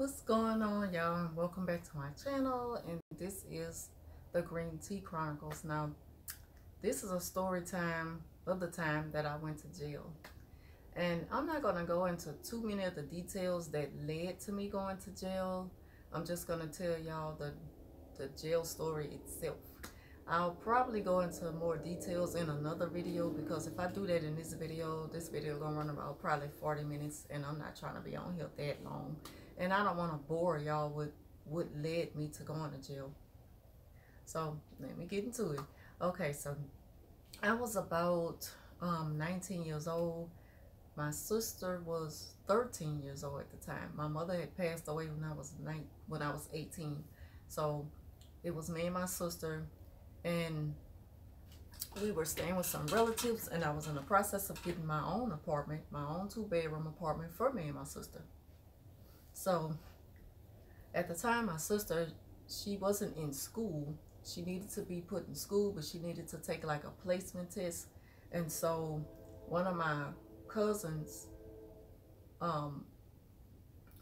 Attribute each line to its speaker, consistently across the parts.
Speaker 1: What's going on, y'all? Welcome back to my channel, and this is the Green Tea Chronicles. Now, this is a story time of the time that I went to jail, and I'm not going to go into too many of the details that led to me going to jail. I'm just going to tell y'all the jail story itself. I'll probably go into more details in another video, because if I do that in this video gonna run about probably 40 minutes, and I'm not trying to be on here that long, and I don't want to bore y'all with what led me to going to jail. So let me get into it. Okay, so I was about 19 years old. My sister was 13 years old at the time. My mother had passed away when I was 18. So it was me and my sister, and we were staying with some relatives, and I was in the process of getting my own apartment, my own 2-bedroom apartment for me and my sister. So at the time, my sister, she wasn't in school. She needed to be put in school, but she needed to take like a placement test. And so one of my cousins,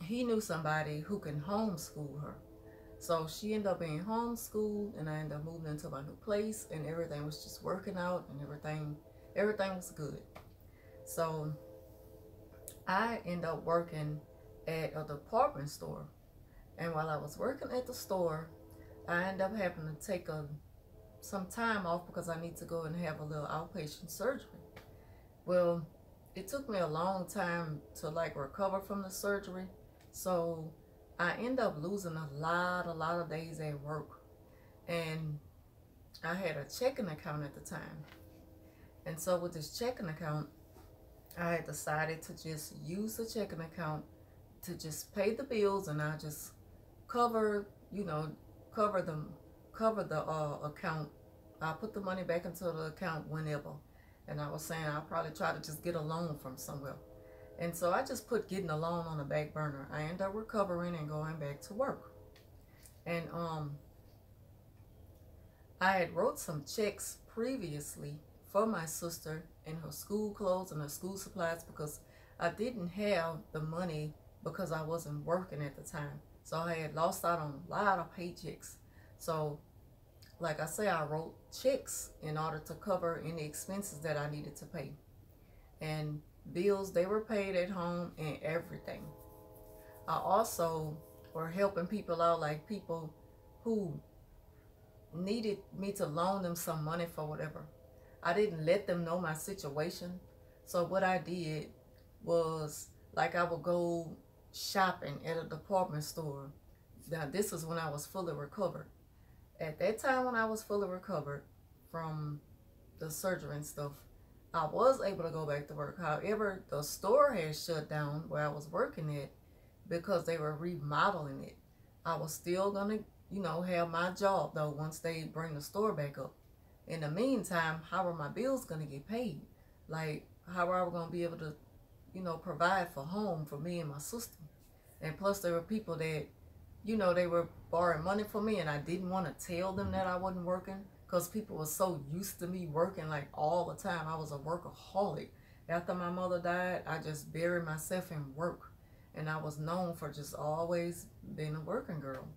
Speaker 1: he knew somebody who can homeschool her. So she ended up being homeschooled, and I ended up moving into my new place, and everything was just working out, and everything was good. So I ended up working at a department store, and while I was working at the store, I ended up having to take some time off because I need to go and have a little outpatient surgery. Well, it took me a long time to like recover from the surgery, so I ended up losing a lot of days at work. And I had a checking account at the time, and so with this checking account, I had decided to just use the checking account to just pay the bills, and I just cover the account. I put the money back into the account whenever. And I was saying I'll probably try to just get a loan from somewhere. And so I just put getting a loan on the back burner. I ended up recovering and going back to work. And I had wrote some checks previously for my sister and her school clothes and her school supplies, because I didn't have the money because I wasn't working at the time. So I had lost out on a lot of paychecks. So like I say, I wrote checks in order to cover any expenses that I needed to pay. And bills, they were paid at home and everything. I also were helping people out, like people who needed me to loan them some money for whatever. I didn't let them know my situation. So what I did was, like, I would go shopping at a department store. Now this was when I was fully recovered. At that time, when I was fully recovered from the surgery and stuff, I was able to go back to work. However, the store had shut down where I was working at because they were remodeling it. I was still gonna, have my job though once they bring the store back up. In the meantime, how are my bills gonna get paid? Like, how are we gonna be able to, provide for home for me and my sister? And plus, there were people that, they were borrowing money from me, and I didn't want to tell them that I wasn't working, because people were so used to me working like all the time. I was a workaholic. After my mother died, I just buried myself in work, and I was known for just always being a working girl.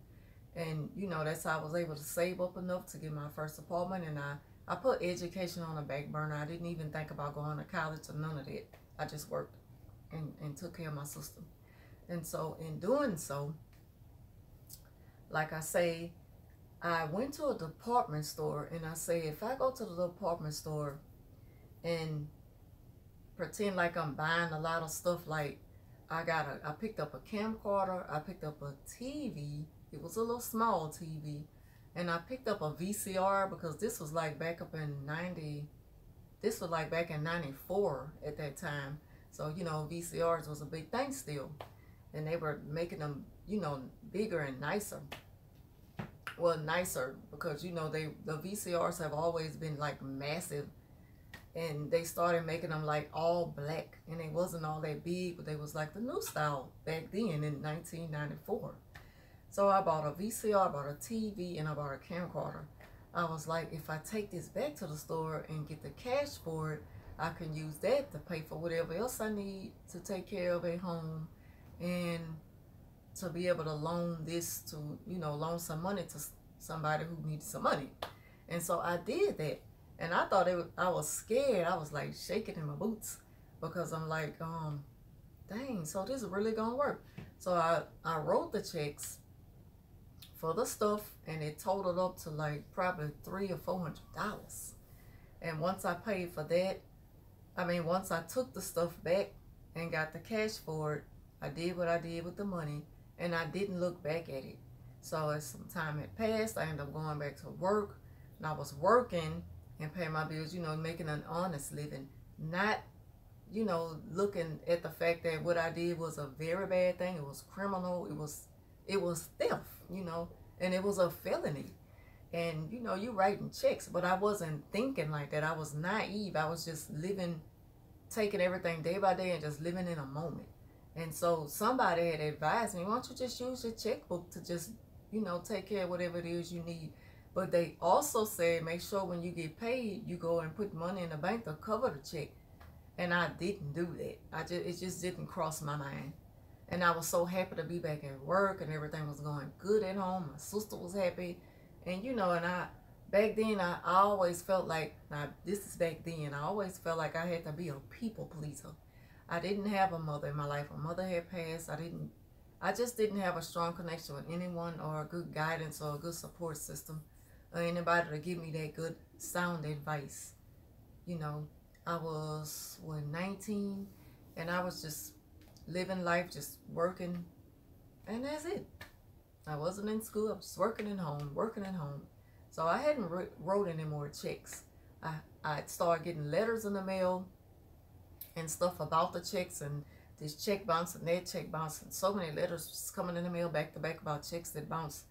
Speaker 1: And that's how I was able to save up enough to get my first apartment. And I put education on the back burner. I didn't even think about going to college or none of that. I just worked and took care of my sister. And so in doing so, like I say, I went to a department store, and I say, if I go to the department store and pretend like I'm buying a lot of stuff, like I picked up a camcorder, I picked up a TV. It was a little small TV, and I picked up a VCR, because this was like back up in 90. This was like back in 94 at that time. So VCRs was a big thing still, and they were making them bigger and nicer. Well, nicer, because the VCRs have always been like massive, and they started making them like all black, and they wasn't all that big, but they was like the new style back then in 1994. So I bought a VCR, I bought a TV, and I bought a camcorder. I was like, if I take this back to the store and get the cash for it, I can use that to pay for whatever else I need to take care of at home, and to be able to loan this to, loan some money to somebody who needed some money. And so I did that. And I thought I was scared. I was like shaking in my boots because I'm like, dang, so this is really gonna work. So I wrote the checks for the stuff, and it totaled up to like probably $300 or $400. And once I paid for that, once I took the stuff back and got the cash for it, I did what I did with the money, and I didn't look back at it. So as some time had passed, I ended up going back to work, and I was working and paying my bills, making an honest living, not, looking at the fact that what I did was a very bad thing. It was criminal. It was theft, and it was a felony. And, you writing checks, but I wasn't thinking like that. I was naive. I was just living, taking everything day by day and just living in a moment. And so somebody had advised me, why don't you just use your checkbook to just, take care of whatever it is you need. But they also said, make sure when you get paid, you go and put money in the bank to cover the check. And I didn't do that. It just didn't cross my mind. And I was so happy to be back at work, and everything was going good at home. My sister was happy. And, back then, I always felt like, now this is back then, I always felt like I had to be a people pleaser. I didn't have a mother in my life. My mother had passed. I just didn't have a strong connection with anyone, or a good guidance, or a good support system, or anybody to give me that good sound advice. I was 19, and I was just living life, just working, and that's it. I wasn't in school. I was just working at home. So I hadn't wrote any more checks. I started getting letters in the mail and stuff about the checks, and this check bounce and that check bounce, and so many letters just coming in the mail back to back about checks that bounce.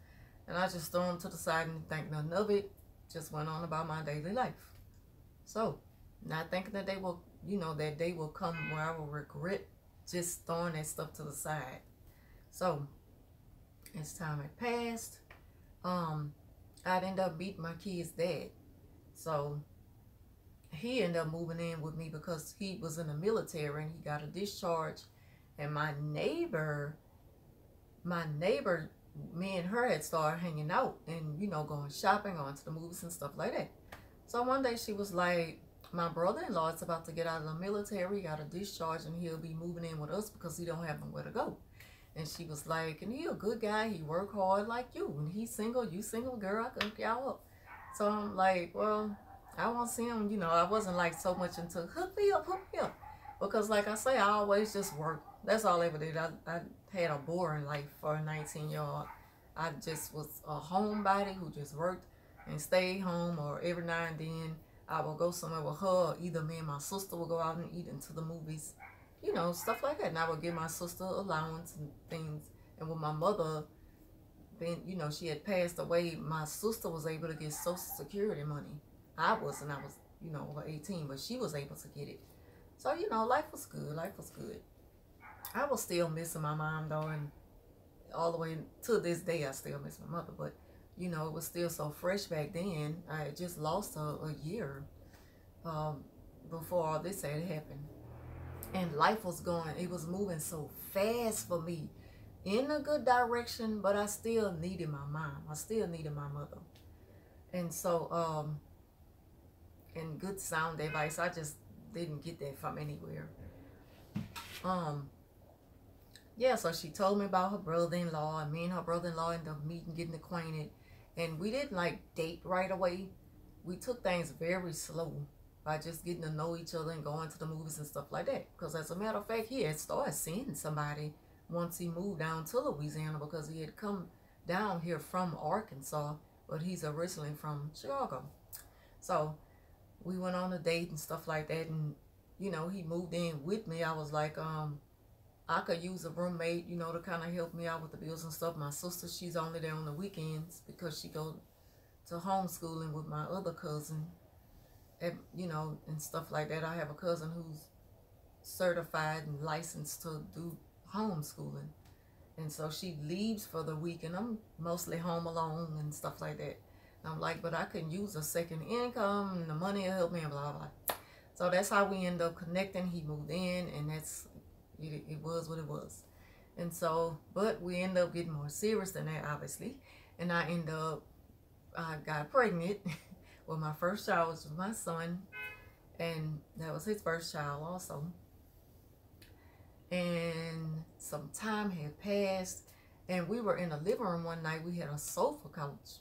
Speaker 1: And I just threw them to the side and think nothing of it. Just went on about my daily life. So, not thinking that they will, that day will come where I will regret just throwing that stuff to the side. So, as time had passed, I'd end up meeting my kid's dad. So, he ended up moving in with me because he was in the military and he got a discharge. And my neighbor, me and her had started hanging out and, going shopping, going to the movies and stuff like that. So one day she was like, my brother-in-law is about to get out of the military. He got a discharge and he'll be moving in with us because he don't have nowhere to go. And she was like, and he a good guy. He work hard like you. And he's single. You single, girl. I can hook y'all up. So I'm like, well, I want to see him. I wasn't like so much into hook me up. Because like I say, I always just work. That's all I ever did. I had a boring life for a 19-year-old. I just was a homebody who just worked and stayed home, or every now and then I would go somewhere with her. Either me and my sister would go out and eat into the movies, stuff like that. And I would give my sister allowance and things. And with my mother, being, she had passed away, my sister was able to get Social Security money. I was, over 18, but she was able to get it. So, life was good. I was still missing my mom, though, and all the way to this day, I still miss my mother. But, it was still so fresh back then. I had just lost a year before all this had happened. And life was going, it was moving so fast for me in a good direction, but I still needed my mom. I still needed my mother. And so, and good sound advice, I just didn't get that from anywhere. Yeah, so she told me about her brother-in-law, and me and her brother-in-law ended up meeting, getting acquainted. And we didn't date right away. We took things very slow by just getting to know each other and going to the movies and stuff like that. Because as a matter of fact, he had started seeing somebody once he moved down to Louisiana, because he had come down here from Arkansas, but he's originally from Chicago. So we went on a date and stuff like that, and he moved in with me. I was like, I could use a roommate, to kind of help me out with the bills and stuff. My sister, she's only there on the weekends because she goes to homeschooling with my other cousin, and, and stuff like that. I have a cousin who's certified and licensed to do homeschooling. And so she leaves for the week, and I'm mostly home alone and stuff like that. And I'm like, but I can use a second income, and the money will help me, and blah, blah. So that's how we end up connecting. He moved in, and it was what it was. And so, but we ended up getting more serious than that, obviously. And I got pregnant. Well, my first child was with my son, and that was his first child also. And some time had passed, and we were in the living room one night. We had a sofa couch.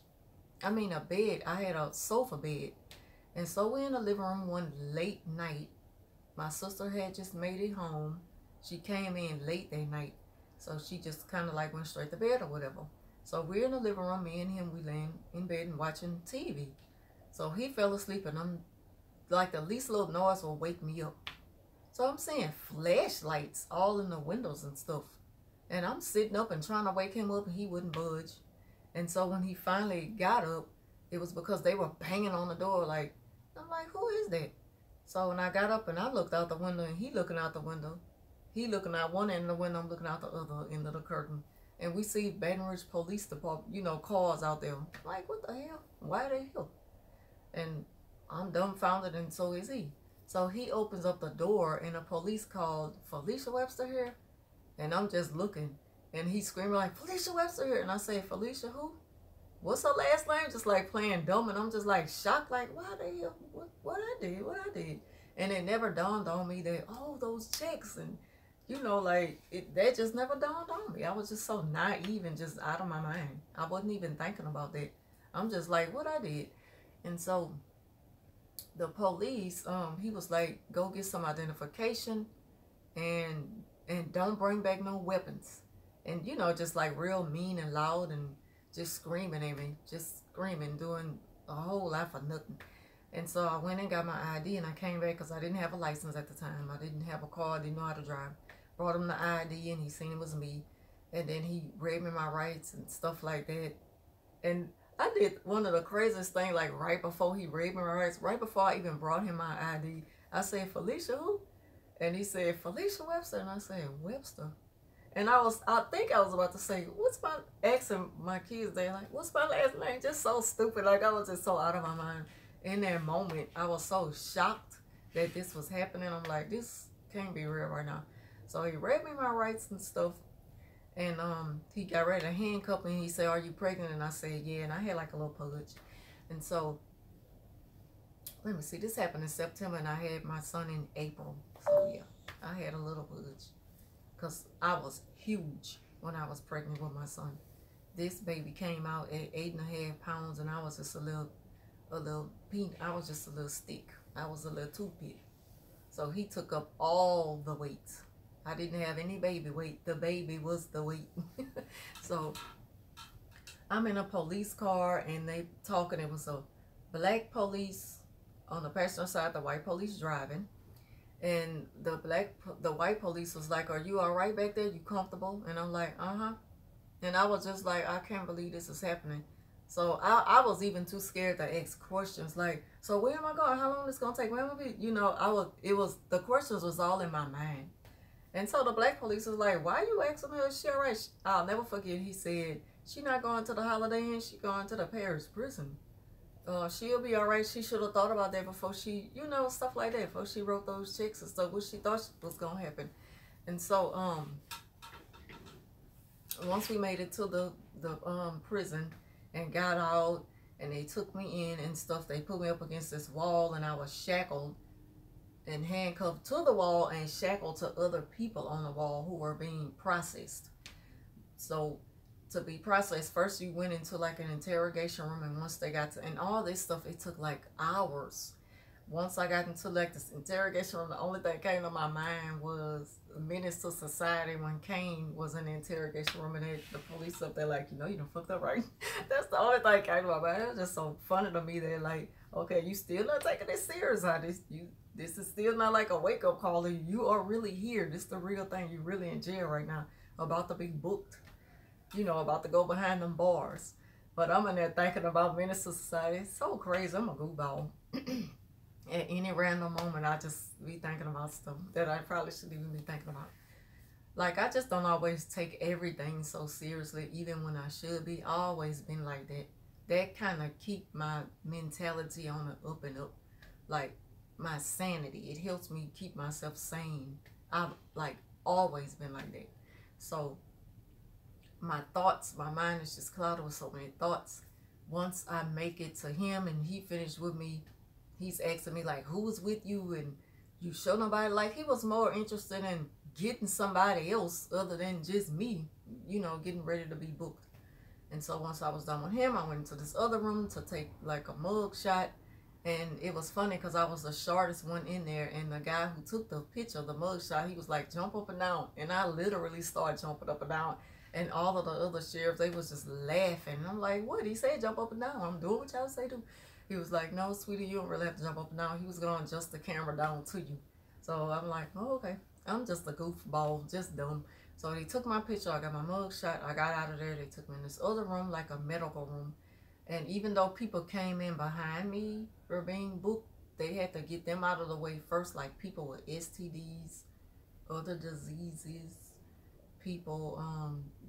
Speaker 1: I mean, a bed. I had a sofa bed. And so we're in the living room one late night. My sister had just made it home. She came in late that night. So she just kind of like went straight to bed or whatever. So we're in the living room, me and him, we laying in bed and watching TV. So he fell asleep, and I'm like, the least little noise will wake me up. So I'm seeing flashlights all in the windows and stuff. And I'm sitting up and trying to wake him up, and he wouldn't budge. And so when he finally got up, it was because they were banging on the door. Like, I'm like, who is that? So when I got up and I looked out the window, and he looking out the window. He looking out one end of the window, I'm looking out the other end of the curtain. And we see Baton Rouge Police Department, you know, cars out there. Like, what the hell? Why are they here? And I'm dumbfounded, and so is he. So he opens up the door, and the police called, Felicia Webster here? And I'm just looking, and he's screaming like, Felicia Webster here. And I say, Felicia who? What's her last name? Just like playing dumb, and I'm just like shocked, like, why the hell? What I did? And it never dawned on me that, oh, those checks, and you know, like, that just never dawned on me. I was just so naive and just out of my mind. I wasn't even thinking about that. I'm just like, what I did. And so the police, he was like, go get some identification, and don't bring back no weapons. And, you know, just like real mean and loud, and just screaming at me, just screaming, doing a whole lot for nothing. And so I went and got my ID, and I came back because I didn't have a license at the time. I didn't have a car. I didn't know how to drive. Brought him the ID, and he seen it was me. And then he read me my rights and stuff like that. And I did one of the craziest things, like right before he read me my rights, right before I even brought him my ID, I said, Felicia who? And he said, Felicia Webster. And I said, Webster? And I think I was about to say, asking my kids, they like, what's my last name? Just so stupid. Like, I was just so out of my mind. In that moment, I was so shocked that this was happening. I'm like, this can't be real right now. So he read me my rights and stuff. And he got ready to handcuff me, and he said, are you pregnant? And I said, yeah. And I had like a little pudge. And so, let me see, this happened in September, and I had my son in April. So yeah, I had a little pudge. Because I was huge when I was pregnant with my son. This baby came out at 8.5 pounds, and I was just a little I was just a little stick. I was a little toothpick. So he took up all the weight. I didn't have any baby weight. The baby was the weight. So I'm in a police car, and they talking. It was a black police on the passenger side, the white police driving. And the white police was like, are you all right back there? You comfortable? And I'm like, uh-huh. And I was just like, I can't believe this is happening. So I was even too scared to ask questions like, so where am I going? How long is it going to take? Where am I be? You know, the questions was all in my mind. And so the black police was like, why are you asking her? Is she all right? I'll never forget, he said, she not going to the Holiday Inn, she going to the Paris prison. She'll be all right. She should have thought about that before she, you know, stuff like that, before she wrote those checks and stuff, what she thought was going to happen. And so, once we made it to the prison and got out, and they took me in and stuff, they put me up against this wall, and I was shackled and handcuffed to the wall and shackled to other people on the wall who were being processed. So to be processed, first you went into like an interrogation room, and once they got to, and all this stuff, it took like hours. Once I got into like this interrogation room, the only thing that came to my mind was Menace to Society when Kane was in the interrogation room, and the police up there like, you know, you done fucked up, right? That's the only thing that came to my mind. It was just so funny to me. They're like, okay, you still not taking this serious, huh? This is still not like a wake-up call. You are really here. This is the real thing. You're really in jail right now, about to be booked. You know, about to go behind them bars. But I'm in there thinking about Menace to Society. It's so crazy. I'm a goofball. At any random moment, I just be thinking about stuff that I probably shouldn't even be thinking about. Like, I just don't always take everything so seriously, even when I should be. I always been like that. That kind of keep my mentality on the up and up. Like, my sanity. It helps me keep myself sane. I've, like, always been like that. So my thoughts, my mind is just clouded with so many thoughts. Once I make it to him and he finished with me, he's asking me like, who's with you, and you show nobody. Like, he was more interested in getting somebody else other than just me, you know, getting ready to be booked. And so once I was done with him, I went into this other room to take like a mug shot. And it was funny because I was the shortest one in there, and the guy who took the picture, the mug shot, he was like, jump up and down. And I literally started jumping up and down. And all of the other sheriffs, they was just laughing. And I'm like, what? He said jump up and down. I'm doing what y'all say do. He was like, no, sweetie, you don't really have to jump up and down. He was going to adjust the camera down to you. So I'm like, oh, okay. I'm just a goofball, just dumb. So they took my picture. I got my mug shot. I got out of there. They took me in this other room, like a medical room. And even though people came in behind me for being booked, they had to get them out of the way first, like people with STDs, other diseases, people,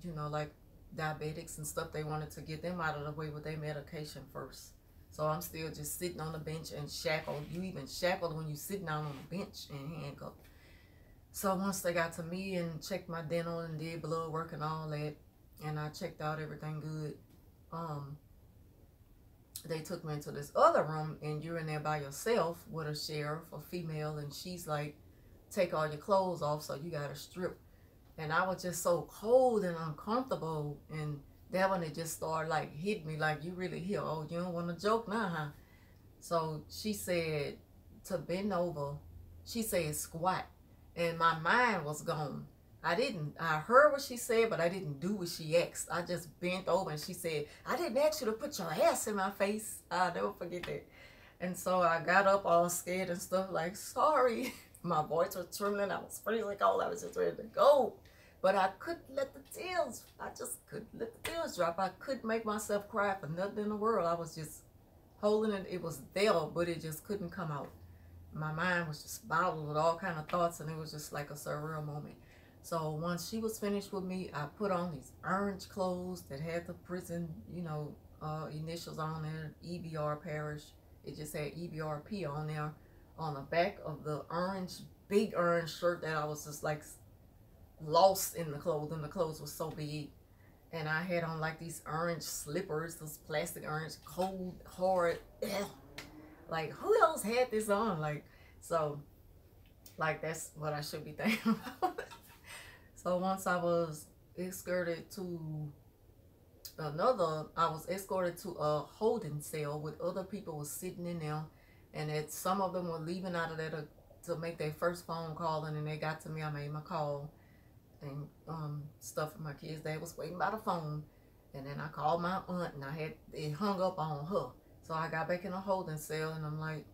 Speaker 1: you know, like diabetics and stuff. They wanted to get them out of the way with their medication first. So I'm still just sitting on the bench and shackled. You even shackled when you sitting down on the bench and handcuffed. So once they got to me and checked my dental and did blood work and all that, and I checked out everything good, they took me into this other room, and you're in there by yourself with a sheriff, a female, and she's like, take all your clothes off, so you gotta strip. And I was just so cold and uncomfortable, and that when it just started like hit me like, you really here, oh, you don't want to joke now, huh? So she said to bend over. She said squat, and my mind was gone. I heard what she said, but I didn't do what she asked. I just bent over, and she said, I didn't ask you to put your ass in my face. I'll never forget that. And so I got up all scared and stuff, like, sorry. My voice was trembling. I was freezing cold. I was just ready to go. But I couldn't let the tears, I just couldn't let the tears drop. I couldn't make myself cry for nothing in the world. I was just holding it. It was there, but it just couldn't come out. My mind was just bottled with all kind of thoughts, and it was just like a surreal moment. So once she was finished with me, I put on these orange clothes that had the prison, you know, initials on there, EBR Parish. It just had EBRP on there on the back of the orange, big orange shirt that I was just like lost in the clothes, and the clothes was so big. And I had on like these orange slippers, those plastic orange, cold, hard. Like, who else had this on? Like, so, like, that's what I should be thinking about. So once I was escorted to I was escorted to a holding cell with other people was sitting in there, and that some of them were leaving out of there to make their first phone call, and then they got to me. I made my call and stuff for my kids. They was waiting by the phone, and then I called my aunt, and I had it hung up on her. So I got back in a holding cell, and I'm like,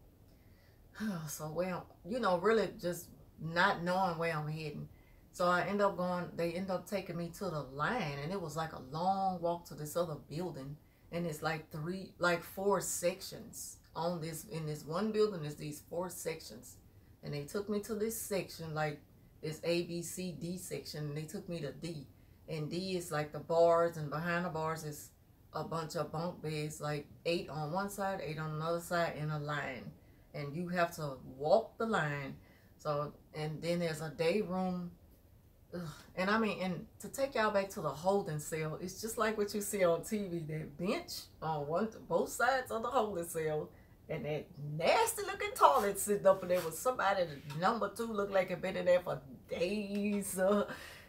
Speaker 1: oh, so well, you know, really just not knowing where I'm heading. So I end up going, they end up taking me to the line, and it was like a long walk to this other building, and it's like four sections on this, in this one building. There's these four sections, and they took me to this section, like this A, B, C, D section, and they took me to D, and D is like the bars, and behind the bars is a bunch of bunk beds, like 8 on one side, 8 on another side, in a line, and you have to walk the line. So, and then there's a day room. And I mean, and to take y'all back to the holding cell, it's just like what you see on TV, that bench on both sides of the holding cell, and that nasty looking toilet sitting up in there with somebody that number 2 looked like it been in there for days.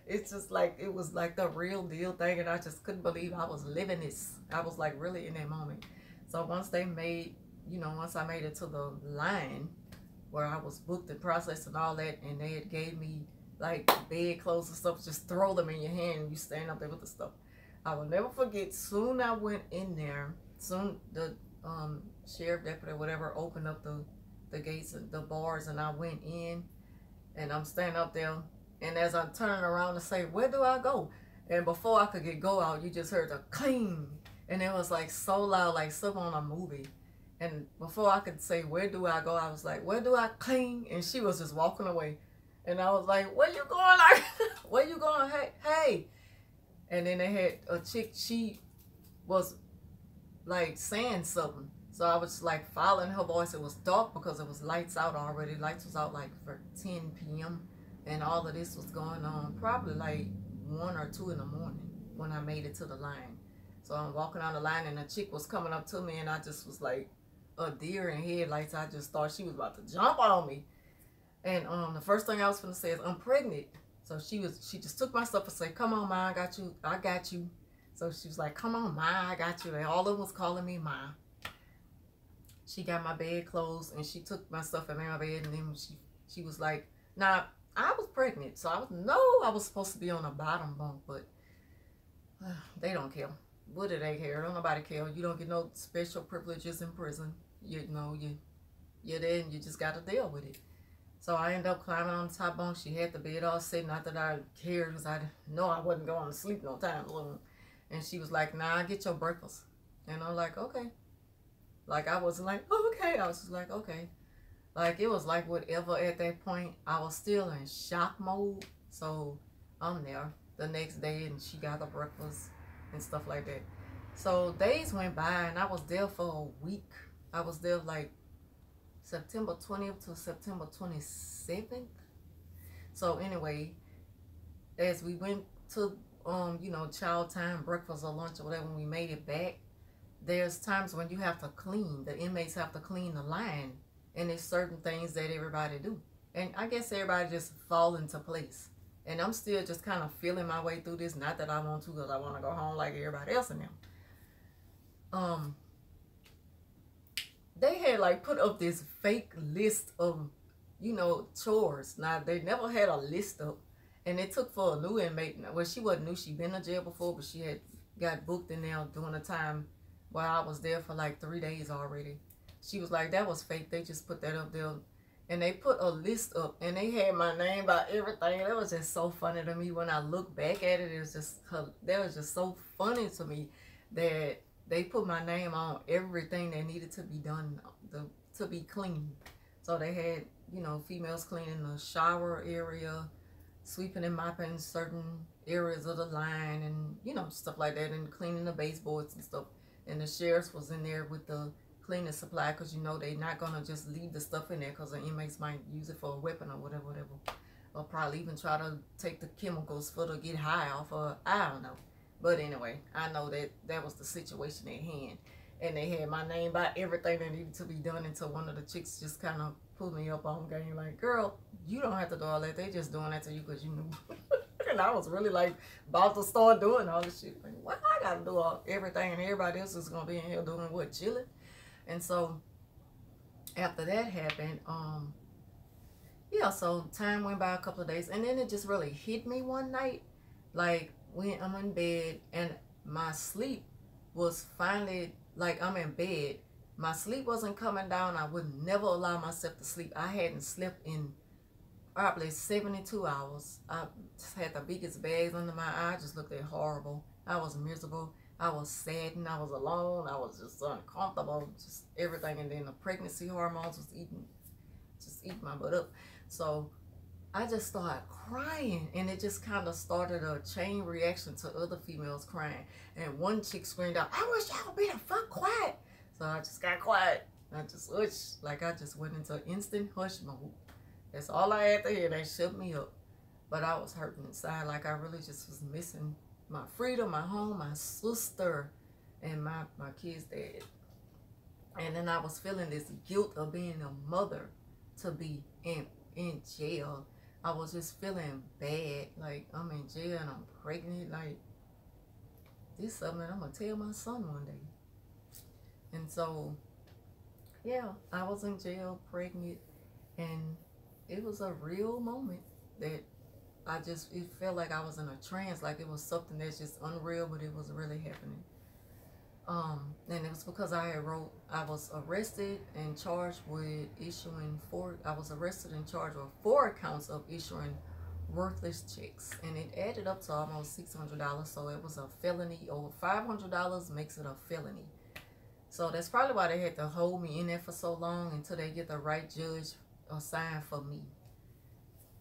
Speaker 1: It's just like, it was like the real deal thing, and I just couldn't believe I was living this. I was like really in that moment. So once they made, you know, once I made it to the line where I was booked and processed and all that, and they had gave me like bed clothes and stuff, just throw them in your hand and you stand up there with the stuff. I will never forget, soon I went in there, soon the sheriff deputy or whatever opened up the gates and the bars, and I went in, and I'm standing up there, and as I'm turning around to say, where do I go? And before I could get go out, you just heard a cling, and it was like so loud, like something on a movie. And before I could say, where do I go, I was like, where do I cling? And she was just walking away. And I was like, where you going? Like, where you going? Hey. And then they had a chick, she was like saying something. So I was like following her voice. It was dark because it was lights out already. Lights was out like for 10 p.m. And all of this was going on probably like 1 or 2 in the morning. when I made it to the line. So I'm walking on the line, and a chick was coming up to me, and I just was like a deer in headlights. I just thought she was about to jump on me. And the first thing I was gonna say is, I'm pregnant. So she just took my stuff and said, "Come on, Ma, I got you." So she was like, "Come on, Ma, I got you." And all of them was calling me Ma. She got my bed closed, and she took my stuff and made my bed, and then she was like, "Now, I was pregnant, so I was supposed to be on the bottom bunk, but they don't care. What do they care? Don't nobody care. You don't get no special privileges in prison. You're there, and you just got to deal with it." So I ended up climbing on the top bunk. She had the bed all set. Not that I cared, because I know I wasn't going to sleep no time soon. And she was like, "Nah, get your breakfast." And I'm like, "Okay." Like, I wasn't like, "Oh, okay." I was just like, "Okay." Like, it was like whatever at that point. I was still in shock mode. So I'm there the next day, and she got the breakfast and stuff like that. So days went by, and I was there for a week. I was there like September 20th to September 27th. So anyway, as we went to child time, breakfast or lunch or whatever, when we made it back, there's times when you have to clean. The inmates have to clean the line, and there's certain things that everybody do. And I guess everybody just fall into place. And I'm still just kind of feeling my way through this. Not that I want to, because I want to go home like everybody else in them. They had like put up this fake list of, chores. Now, they never had a list up. And it took for a new inmate. Well, she wasn't new. She'd been to jail before, but she had got booked in there during the time while I was there for like 3 days already. She was like, "That was fake. They just put that up there." And they put a list up, and they had my name by everything. That was just so funny to me when I look back at it. It was just, that was just so funny to me that they put my name on everything that needed to be done to be clean. So they had, females cleaning the shower area, sweeping and mopping certain areas of the line, and, stuff like that, and cleaning the baseboards and stuff. And the sheriffs was in there with the cleaning supply, because they're not gonna just leave the stuff in there, because the inmates might use it for a weapon or whatever, or probably even try to take the chemicals for to get high off, or I don't know. But anyway, I know that was the situation at hand, and they had my name by everything that needed to be done, until one of the chicks just kind of pulled me up on game, like, "Girl, you don't have to do all that. They just doing that to you because you knew." And I was really like about to start doing all this shit. Like, what? I gotta do everything, and everybody else is gonna be in here doing what? Chilling. And so after that happened, yeah, so time went by a couple of days, and then it just really hit me one night. Like, when I'm in bed, and my sleep was finally, like, I'm in bed, my sleep wasn't coming down. I would never allow myself to sleep. I hadn't slept in probably 72 hours. I just had the biggest bags under my eyes. Just looked horrible. I was miserable. I was saddened. I was alone. I was just uncomfortable. Just everything. And then the pregnancy hormones was eating my butt up. So I just started crying, and it just kind of started a chain reaction to other females crying. And one chick screamed out, "I wish y'all would be the fuck quiet." So I just got quiet. I just hushed. Like, I just went into instant hush mode. That's all I had to hear. They shut me up. But I was hurting inside. Like, I really just was missing my freedom, my home, my sister, and my kid's dad. And then I was feeling this guilt of being a mother to be in jail. I was just feeling bad. Like, I'm in jail and I'm pregnant. Like, this is something I'm going to tell my son one day. And so, yeah, I was in jail, pregnant, and it was a real moment that it felt like I was in a trance, like it was something that's just unreal, but it was really happening. And it was because I was arrested and charged with I was arrested and charged with 4 counts of issuing worthless checks, and it added up to almost $600. So it was a felony. Over $500 makes it a felony. So that's probably why they had to hold me in there for so long, until they get the right judge assigned for me,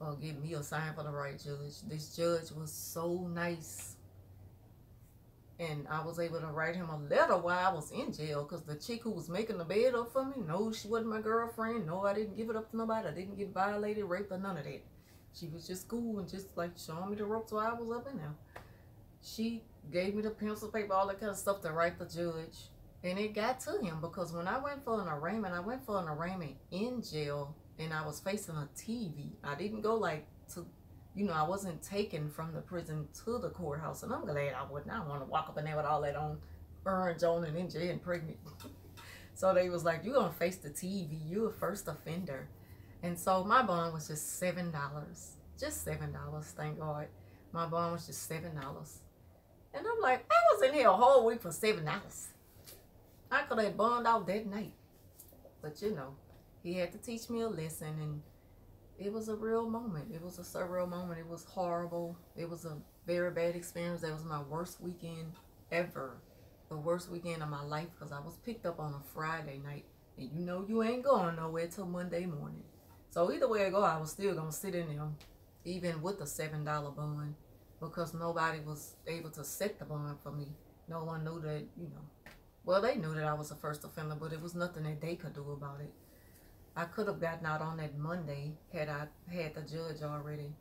Speaker 1: or get me assigned for the right judge. This judge was so nice, and I was able to write him a letter while I was in jail, because the chick who was making the bed up for me, no, she wasn't my girlfriend. No, I didn't give it up to nobody. I didn't get violated, raped, or none of that. She was just cool and just like showing me the ropes while I was up in there. gave me the pencil paper, all that kind of stuff to write the judge. And it got to him because when I went for an arraignment in jail, and I was facing a TV. I didn't go like to, I wasn't taken from the prison to the courthouse. And I'm glad I wouldn't. I don't want to walk up in there with all that on, orange on, and in jail and pregnant. So they was like, you're going to face the TV. You're a first offender. And so my bond was just $7. Just $7, thank God. My bond was just $7. And I'm like, I was in here a whole week for $7. I could have bonded out that night. But he had to teach me a lesson, and it was a real moment. It was a surreal moment. It was horrible. It was a very bad experience. That was my worst weekend ever. The worst weekend of my life, because I was picked up on a Friday night. And you ain't going nowhere till Monday morning. So either way I go, I was still going to sit in there, even with the $7 bond, because nobody was able to set the bond for me. No one knew that, well, they knew that I was a first offender, but it was nothing that they could do about it. I could have gotten out on that Monday had I had the judge already,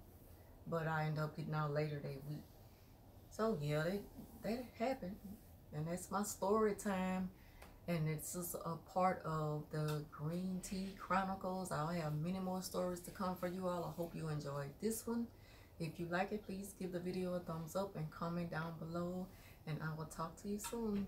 Speaker 1: but I ended up getting out later that week. So yeah, that happened, and that's my story time. And it's just a part of the Green Tea Chronicles. I'll have many more stories to come for you all. I hope you enjoyed this one. If you like it, please give the video a thumbs up and comment down below. And I will talk to you soon.